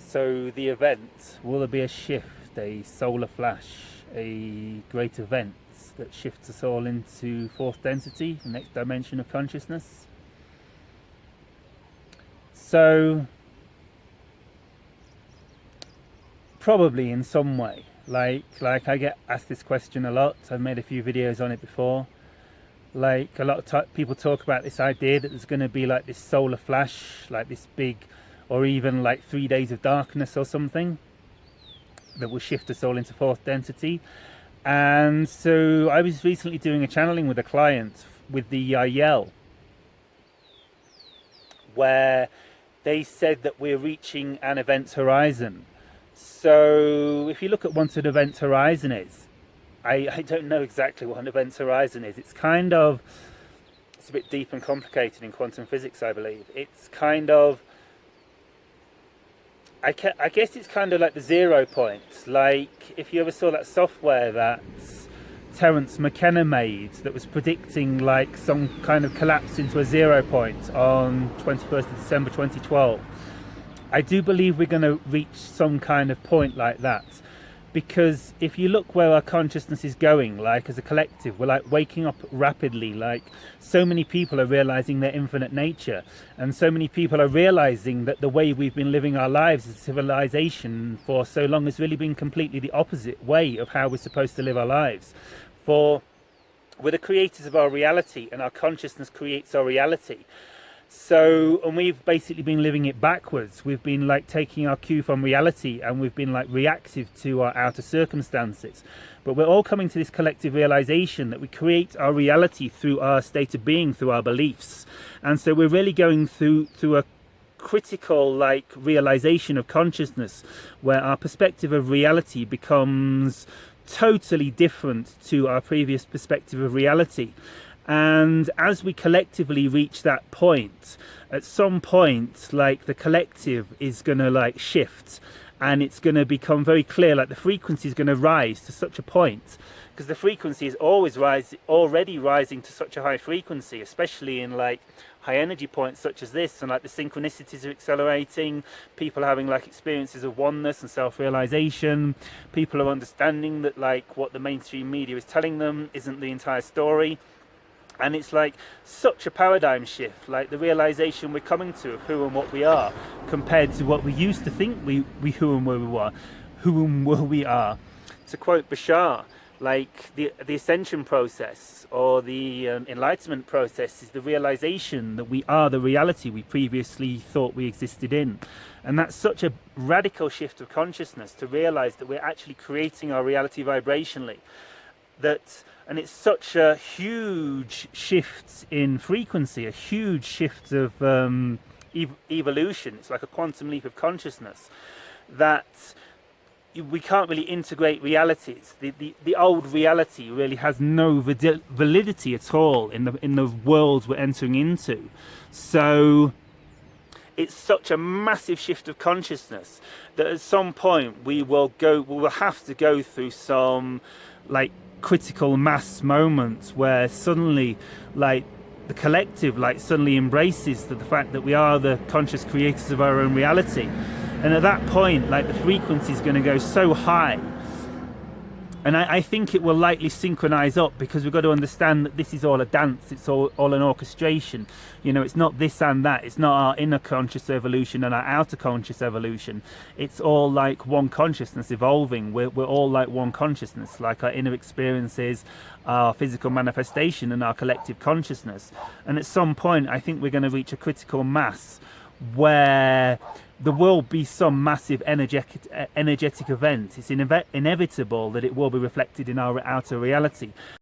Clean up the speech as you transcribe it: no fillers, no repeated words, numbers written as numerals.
So the event, will there be a shift, a solar flash, a great event that shifts us all into fourth density, the next dimension of consciousness? So probably in some way. Like I get asked this question a lot. I've made a few videos on it before. Like a lot of people talk about this idea that there's going to be like this solar flash, like this big, or even like 3 days of darkness or something that will shift us all into fourth density. And so I was recently doing a channeling with a client with the Yael, where they said that we're reaching an event horizon. So if you look at what an event horizon is, I don't know exactly what an event horizon is. It's a bit deep and complicated in quantum physics, I believe. It's kind of, I guess it's kind of like the 0 point. Like if you ever saw that software that Terence McKenna made that was predicting like some kind of collapse into a 0 point on 21st of December 2012. I do believe we're going to reach some kind of point like that, because if you look where our consciousness is going, like as a collective, we're like waking up rapidly. Like so many people are realizing their infinite nature, and so many people are realizing that the way we've been living our lives as a civilization for so long has really been completely the opposite way of how we're supposed to live our lives. For we're the creators of our reality, and our consciousness creates our reality. So, and we've basically been living it backwards. We've been like taking our cue from reality, and we've been like reactive to our outer circumstances. But we're all coming to this collective realization that we create our reality through our state of being, through our beliefs. And so we're really going through a critical like realization of consciousness, where our perspective of reality becomes totally different to our previous perspective of reality. And as we collectively reach that point, at some point, like the collective is going to like shift, and it's going to become very clear, like the frequency is going to rise to such a point, because the frequency is already rising to such a high frequency, especially in like high energy points such as this, and like the synchronicities are accelerating, people are having like experiences of oneness and self-realization, people are understanding that like what the mainstream media is telling them isn't the entire story. And it's like such a paradigm shift, like the realization we're coming to of who and what we are, compared to what we used to think we who and where we are. To quote Bashar, like the ascension process or the enlightenment process is the realization that we are the reality we previously thought we existed in. And that's such a radical shift of consciousness, to realize that we're actually creating our reality vibrationally. And it's such a huge shift in frequency, a huge shift of evolution. It's like a quantum leap of consciousness, that we can't really integrate realities. The old reality really has no validity at all in the world we're entering into. So it's such a massive shift of consciousness that at some point we will have to go through some like critical mass moments where suddenly like the collective like suddenly embraces the fact that we are the conscious creators of our own reality. And at that point, like the frequency is going to go so high, and I think it will likely synchronize up, because we've got to understand that this is all a dance, it's all an orchestration. You know, it's not this and that, it's not our inner conscious evolution and our outer conscious evolution. It's all like one consciousness evolving. We're all like one consciousness, like our inner experiences, our physical manifestation, and our collective consciousness. And at some point, I think we're going to reach a critical mass where there will be some massive energetic event. It's inevitable that it will be reflected in our outer reality.